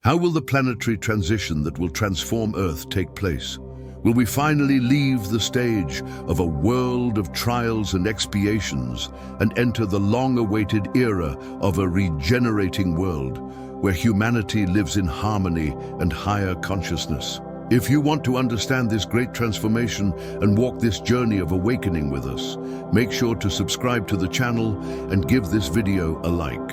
How will the planetary transition that will transform Earth take place? Will we finally leave the stage of a world of trials and expiations and enter the long-awaited era of a regenerating world where humanity lives in harmony and higher consciousness? If you want to understand this great transformation and walk this journey of awakening with us, make sure to subscribe to the channel and give this video a like.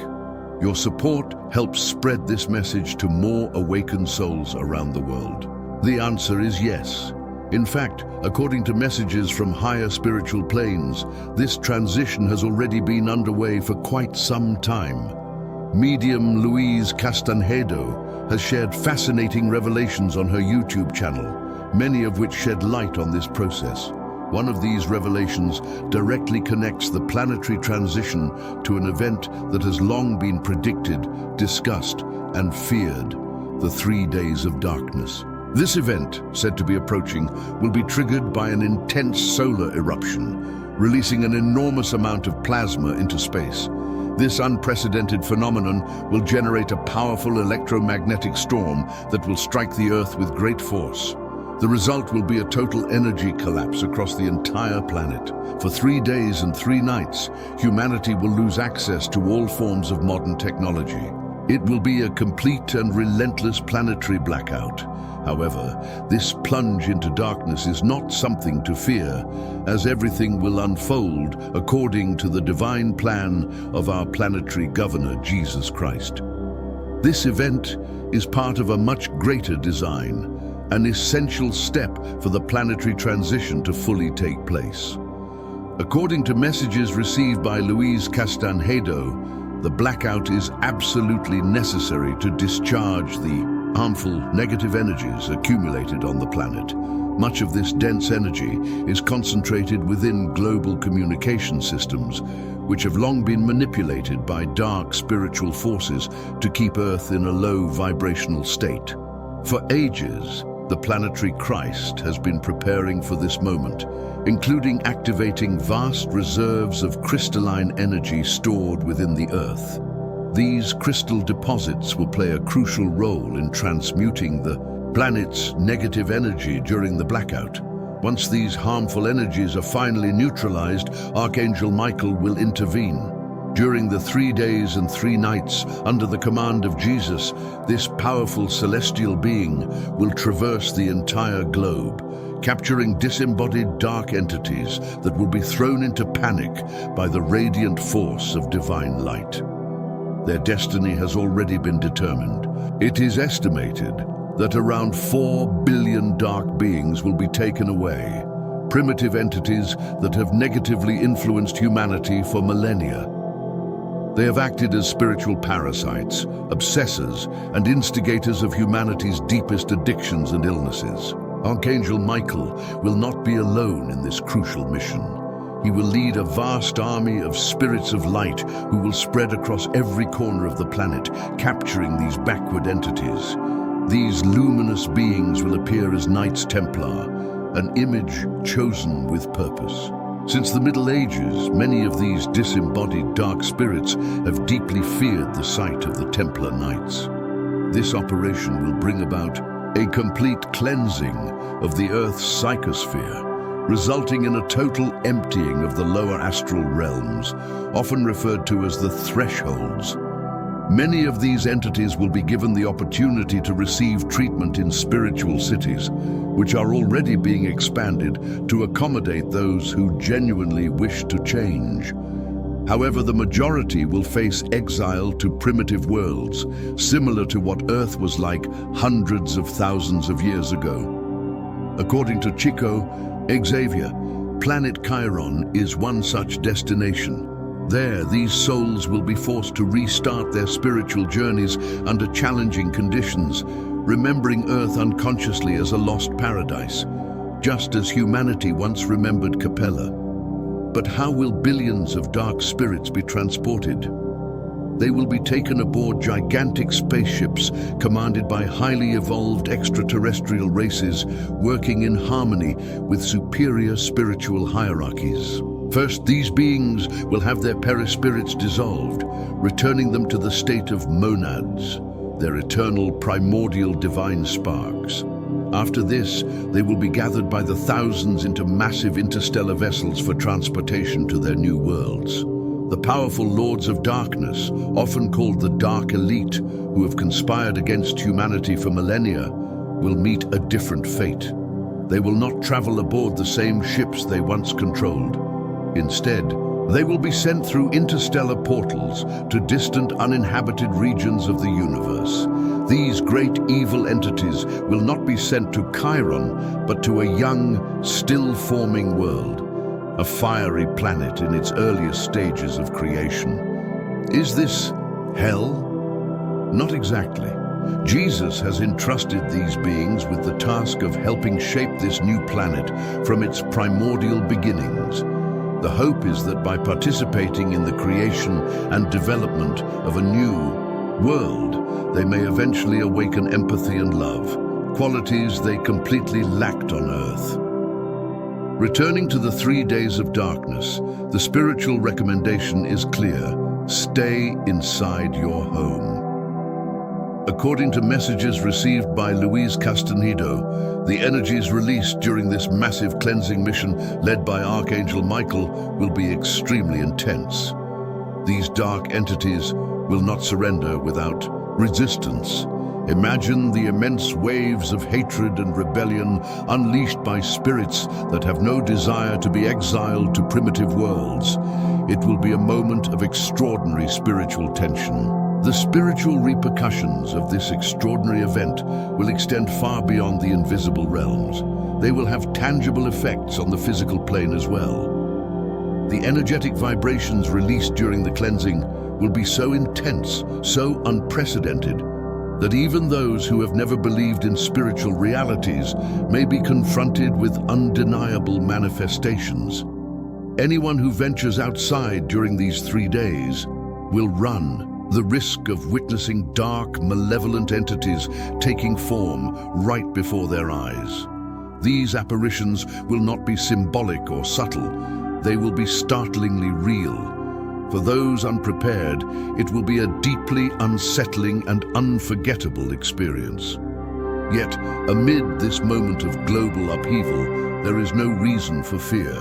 Your support helps spread this message to more awakened souls around the world. The answer is yes. In fact, according to messages from higher spiritual planes, this transition has already been underway for quite some time. Medium Louise Castanhedo has shared fascinating revelations on her YouTube channel, many of which shed light on this process. One of these revelations directly connects the planetary transition to an event that has long been predicted, discussed, and feared: the 3 days of darkness. This event, said to be approaching, will be triggered by an intense solar eruption, releasing an enormous amount of plasma into space. This unprecedented phenomenon will generate a powerful electromagnetic storm that will strike the Earth with great force. The result will be a total energy collapse across the entire planet. For 3 days and 3 nights, humanity will lose access to all forms of modern technology. It will be a complete and relentless planetary blackout. However, this plunge into darkness is not something to fear, as everything will unfold according to the divine plan of our planetary governor, Jesus Christ. This event is part of a much greater design, an essential step for the planetary transition to fully take place. According to messages received by Louise Castanhedo, the blackout is absolutely necessary to discharge the harmful negative energies accumulated on the planet. Much of this dense energy is concentrated within global communication systems, which have long been manipulated by dark spiritual forces to keep Earth in a low vibrational state. For ages, the planetary Christ has been preparing for this moment, including activating vast reserves of crystalline energy stored within the Earth. These crystal deposits will play a crucial role in transmuting the planet's negative energy during the blackout. Once these harmful energies are finally neutralized, Archangel Michael will intervene. During the 3 days and 3 nights, under the command of Jesus, this powerful celestial being will traverse the entire globe, capturing disembodied dark entities that will be thrown into panic by the radiant force of divine light. Their destiny has already been determined. It is estimated that around 4 billion dark beings will be taken away, primitive entities that have negatively influenced humanity for millennia. They have acted as spiritual parasites, obsessors, and instigators of humanity's deepest addictions and illnesses. Archangel Michael will not be alone in this crucial mission. He will lead a vast army of spirits of light who will spread across every corner of the planet, capturing these backward entities. These luminous beings will appear as Knights Templar, an image chosen with purpose. Since the Middle Ages, many of these disembodied dark spirits have deeply feared the sight of the Templar Knights. This operation will bring about a complete cleansing of the Earth's psychosphere, resulting in a total emptying of the lower astral realms, often referred to as the thresholds. Many of these entities will be given the opportunity to receive treatment in spiritual cities, which are already being expanded to accommodate those who genuinely wish to change. However, the majority will face exile to primitive worlds, similar to what Earth was like hundreds of thousands of years ago. According to Chico Xavier, planet Chiron is one such destination. There, these souls will be forced to restart their spiritual journeys under challenging conditions, remembering Earth unconsciously as a lost paradise, just as humanity once remembered Capella. But how will billions of dark spirits be transported? They will be taken aboard gigantic spaceships commanded by highly evolved extraterrestrial races working in harmony with superior spiritual hierarchies. First, these beings will have their perispirits dissolved, returning them to the state of monads. their eternal primordial divine sparks. After this, they will be gathered by the thousands into massive interstellar vessels for transportation to their new worlds. The powerful lords of darkness, often called the Dark Elite, who have conspired against humanity for millennia, will meet a different fate. They will not travel aboard the same ships they once controlled. Instead, they will be sent through interstellar portals to distant uninhabited regions of the universe. These great evil entities will not be sent to Chiron, but to a young, still-forming world, a fiery planet in its earliest stages of creation. Is this hell? Not exactly. Jesus has entrusted these beings with the task of helping shape this new planet from its primordial beginnings. The hope is that by participating in the creation and development of a new world, they may eventually awaken empathy and love, qualities they completely lacked on Earth. Returning to the 3 days of darkness, the spiritual recommendation is clear: stay inside your home. According to messages received by Luis Castanhedo, the energies released during this massive cleansing mission led by Archangel Michael will be extremely intense. These dark entities will not surrender without resistance. Imagine the immense waves of hatred and rebellion unleashed by spirits that have no desire to be exiled to primitive worlds. It will be a moment of extraordinary spiritual tension. The spiritual repercussions of this extraordinary event will extend far beyond the invisible realms. They will have tangible effects on the physical plane as well. The energetic vibrations released during the cleansing will be so intense, so unprecedented, that even those who have never believed in spiritual realities may be confronted with undeniable manifestations. Anyone who ventures outside during these 3 days will run the risk of witnessing dark, malevolent entities taking form right before their eyes. These apparitions will not be symbolic or subtle. They will be startlingly real. For those unprepared, it will be a deeply unsettling and unforgettable experience. Yet, amid this moment of global upheaval, there is no reason for fear.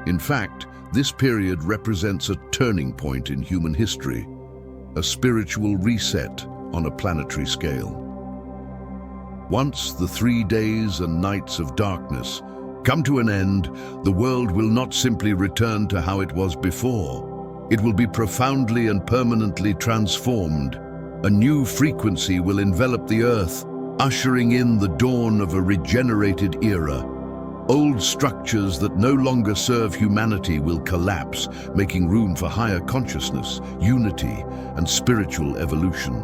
In fact, this period represents a turning point in human history, a spiritual reset on a planetary scale. Once the 3 days and nights of darkness come to an end, the world will not simply return to how it was before. It will be profoundly and permanently transformed. A new frequency will envelop the Earth, ushering in the dawn of a regenerated era. Old structures that no longer serve humanity will collapse, making room for higher consciousness, unity, and spiritual evolution.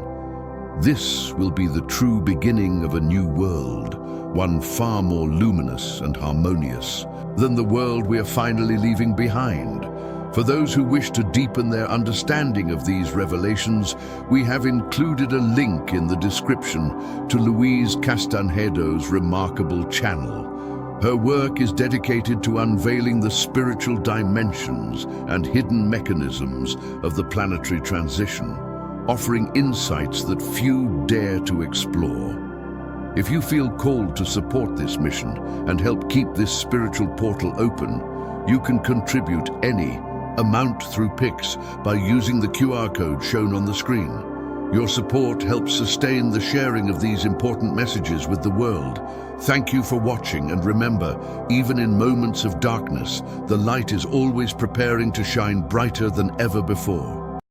This will be the true beginning of a new world, one far more luminous and harmonious than the world we are finally leaving behind. For those who wish to deepen their understanding of these revelations, we have included a link in the description to Luis Castanhedo's remarkable channel. Her work is dedicated to unveiling the spiritual dimensions and hidden mechanisms of the planetary transition, offering insights that few dare to explore. If you feel called to support this mission and help keep this spiritual portal open, you can contribute any amount through Pix by using the QR code shown on the screen. Your support helps sustain the sharing of these important messages with the world. Thank you for watching, and remember, even in moments of darkness, the light is always preparing to shine brighter than ever before.